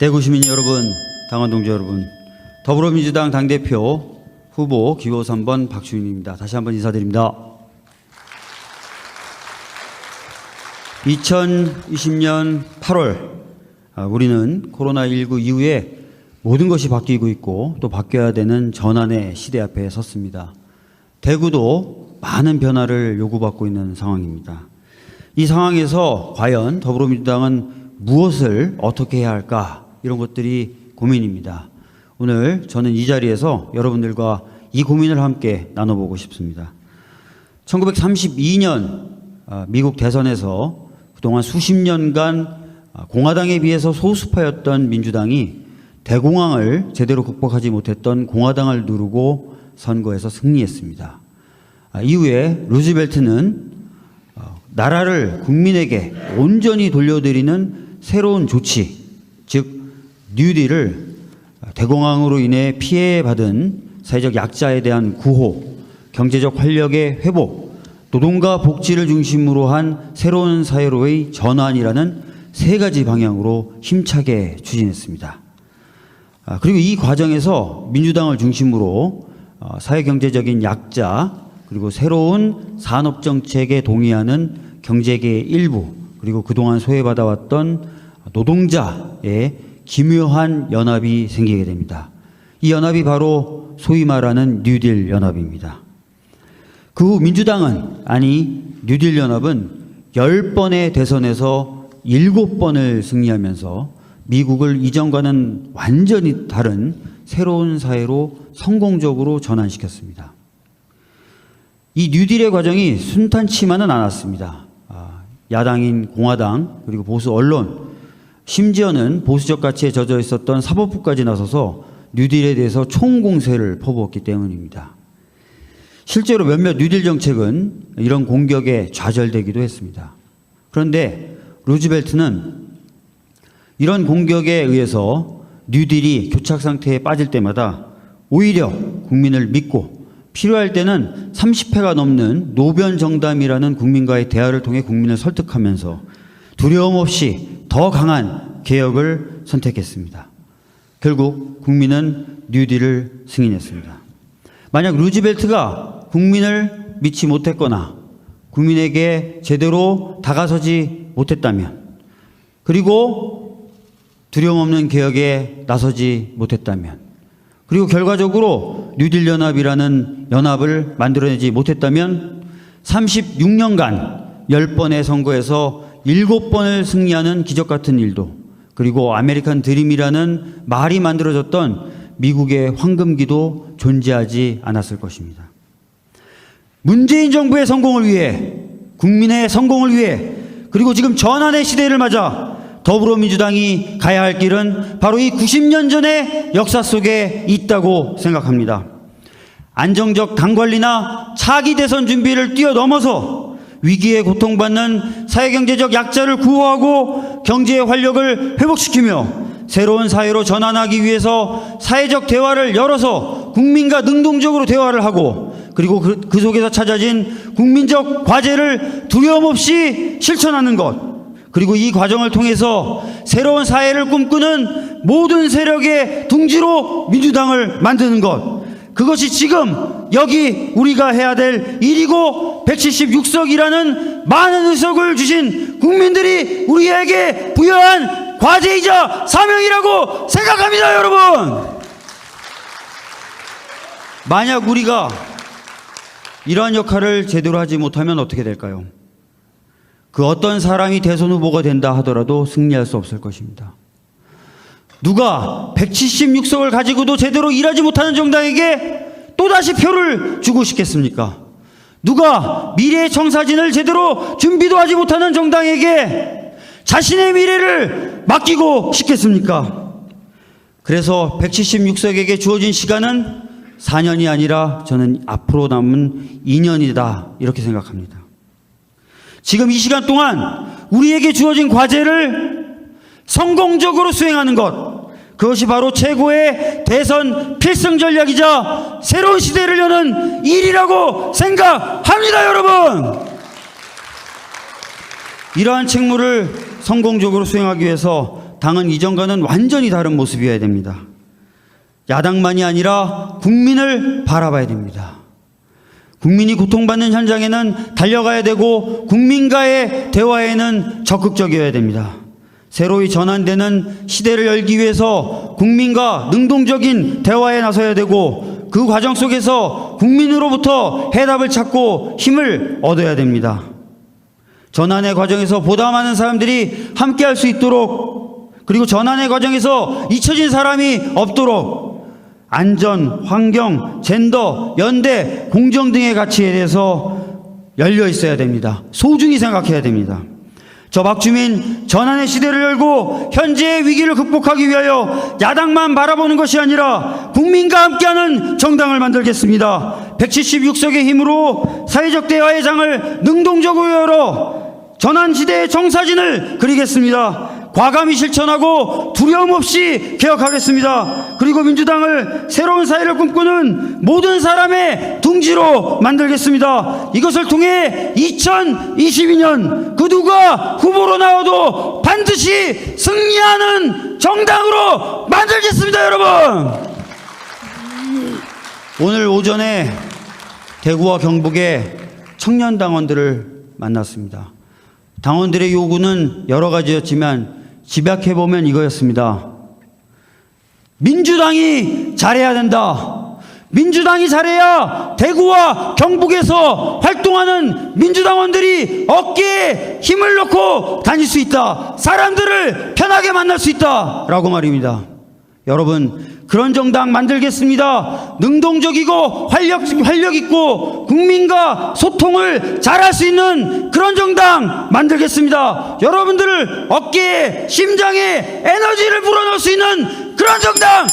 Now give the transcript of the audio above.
대구 시민 여러분, 당원 동지 여러분, 더불어민주당 당대표 후보 기호 3번 박주민입니다. 다시 한번 인사드립니다. 2020년 8월 우리는 코로나19 이후에 모든 것이 바뀌고 있고 또 바뀌어야 되는 전환의 시대 앞에 섰습니다. 대구도 많은 변화를 요구받고 있는 상황입니다. 이 상황에서 과연 더불어민주당은 무엇을 어떻게 해야 할까, 이런 것들이 고민입니다. 오늘 저는 이 자리에서 여러분들과 이 고민을 함께 나눠보고 싶습니다. 1932년 미국 대선에서 그동안 수십 년간 공화당에 비해서 소수파였던 민주당이 대공황을 제대로 극복하지 못했던 공화당을 누르고 선거에서 승리했습니다. 이후에 루즈벨트는 나라를 국민에게 온전히 돌려드리는 새로운 조치, 즉 뉴딜을 대공황으로 인해 피해받은 사회적 약자에 대한 구호, 경제적 활력의 회복, 노동과 복지를 중심으로 한 새로운 사회로의 전환이라는 세 가지 방향으로 힘차게 추진했습니다. 그리고 이 과정에서 민주당을 중심으로 사회경제적인 약자, 그리고 새로운 산업정책에 동의하는 경제계의 일부, 그리고 그동안 소외받아왔던 노동자의 기묘한 연합이 생기게 됩니다. 이 연합이 바로 소위 말하는 뉴딜 연합입니다. 그 후 민주당은, 아니 뉴딜 연합은 10번의 대선에서 7번을 승리하면서 미국을 이전과는 완전히 다른 새로운 사회로 성공적으로 전환시켰습니다. 이 뉴딜의 과정이 순탄치만은 않았습니다. 야당인 공화당, 그리고 보수 언론, 심지어는 보수적 가치에 젖어 있었던 사법부까지 나서서 뉴딜에 대해서 총공세를 퍼부었기 때문입니다. 실제로 몇몇 뉴딜 정책은 이런 공격에 좌절되기도 했습니다. 그런데 루즈벨트는 이런 공격에 의해서 뉴딜이 교착 상태에 빠질 때마다 오히려 국민을 믿고 필요할 때는 30회가 넘는 노변 정담이라는 국민과의 대화를 통해 국민을 설득하면서 두려움 없이 더 강한 개혁을 선택했습니다. 결국 국민은 뉴딜을 승인했습니다. 만약 루즈벨트가 국민을 믿지 못했거나 국민에게 제대로 다가서지 못했다면, 그리고 두려움 없는 개혁에 나서지 못했다면, 그리고 결과적으로 뉴딜 연합이라는 연합을 만들어내지 못했다면 36년간 10번의 선거에서 7번을 승리하는 기적같은 일도, 그리고 아메리칸 드림이라는 말이 만들어졌던 미국의 황금기도 존재하지 않았을 것입니다. 문재인 정부의 성공을 위해, 국민의 성공을 위해, 그리고 지금 전환의 시대를 맞아 더불어민주당이 가야 할 길은 바로 이 90년 전의 역사 속에 있다고 생각합니다. 안정적 당관리나 차기 대선 준비를 뛰어넘어서 위기에 고통받는 사회경제적 약자를 구호하고 경제의 활력을 회복시키며 새로운 사회로 전환하기 위해서 사회적 대화를 열어서 국민과 능동적으로 대화를 하고, 그리고 그 속에서 찾아진 국민적 과제를 두려움 없이 실천하는 것, 그리고 이 과정을 통해서 새로운 사회를 꿈꾸는 모든 세력의 둥지로 민주당을 만드는 것, 그것이 지금 여기 우리가 해야 될 일이고 176석이라는 많은 의석을 주신 국민들이 우리에게 부여한 과제이자 사명이라고 생각합니다. 여러분, 만약 우리가 이러한 역할을 제대로 하지 못하면 어떻게 될까요? 그 어떤 사람이 대선 후보가 된다 하더라도 승리할 수 없을 것입니다. 누가 176석을 가지고도 제대로 일하지 못하는 정당에게 또다시 표를 주고 싶겠습니까? 누가 미래의 청사진을 제대로 준비도 하지 못하는 정당에게 자신의 미래를 맡기고 싶겠습니까? 그래서 176석에게 주어진 시간은 4년이 아니라 저는 앞으로 남은 2년이다, 이렇게 생각합니다. 지금 이 시간 동안 우리에게 주어진 과제를 성공적으로 수행하는 것, 그것이 바로 최고의 대선 필승 전략이자 새로운 시대를 여는 일이라고 생각합니다. 여러분, 이러한 책무를 성공적으로 수행하기 위해서 당은 이전과는 완전히 다른 모습이어야 됩니다. 야당만이 아니라 국민을 바라봐야 됩니다. 국민이 고통받는 현장에는 달려가야 되고 국민과의 대화에는 적극적이어야 됩니다. 새로이 전환되는 시대를 열기 위해서 국민과 능동적인 대화에 나서야 되고 그 과정 속에서 국민으로부터 해답을 찾고 힘을 얻어야 됩니다. 전환의 과정에서 보다 많은 사람들이 함께할 수 있도록, 그리고 전환의 과정에서 잊혀진 사람이 없도록 안전, 환경, 젠더, 연대, 공정 등의 가치에 대해서 열려 있어야 됩니다. 소중히 생각해야 됩니다. 저 박주민, 전환의 시대를 열고 현재의 위기를 극복하기 위하여 야당만 바라보는 것이 아니라 국민과 함께하는 정당을 만들겠습니다. 176석의 힘으로 사회적 대화의 장을 능동적으로 열어 전환시대의 정사진을 그리겠습니다. 과감히 실천하고 두려움 없이 개혁하겠습니다. 그리고 민주당을 새로운 사회를 꿈꾸는 모든 사람의 둥지로 만들겠습니다. 이것을 통해 2022년 그 누가 후보로 나와도 반드시 승리하는 정당으로 만들겠습니다, 여러분. 오늘 오전에 대구와 경북의 청년 당원들을 만났습니다. 당원들의 요구는 여러 가지였지만 집약해보면 이거였습니다. 민주당이 잘해야 된다. 민주당이 잘해야 대구와 경북에서 활동하는 민주당원들이 어깨에 힘을 넣고 다닐 수 있다. 사람들을 편하게 만날 수 있다. 라고 말입니다. 여러분, 그런 정당 만들겠습니다. 능동적이고 활력 있고 국민과 소통을 잘할 수 있는 그런 정당 만들겠습니다. 여러분들을 어깨에 심장에 에너지를 불어넣을 수 있는 그런 정당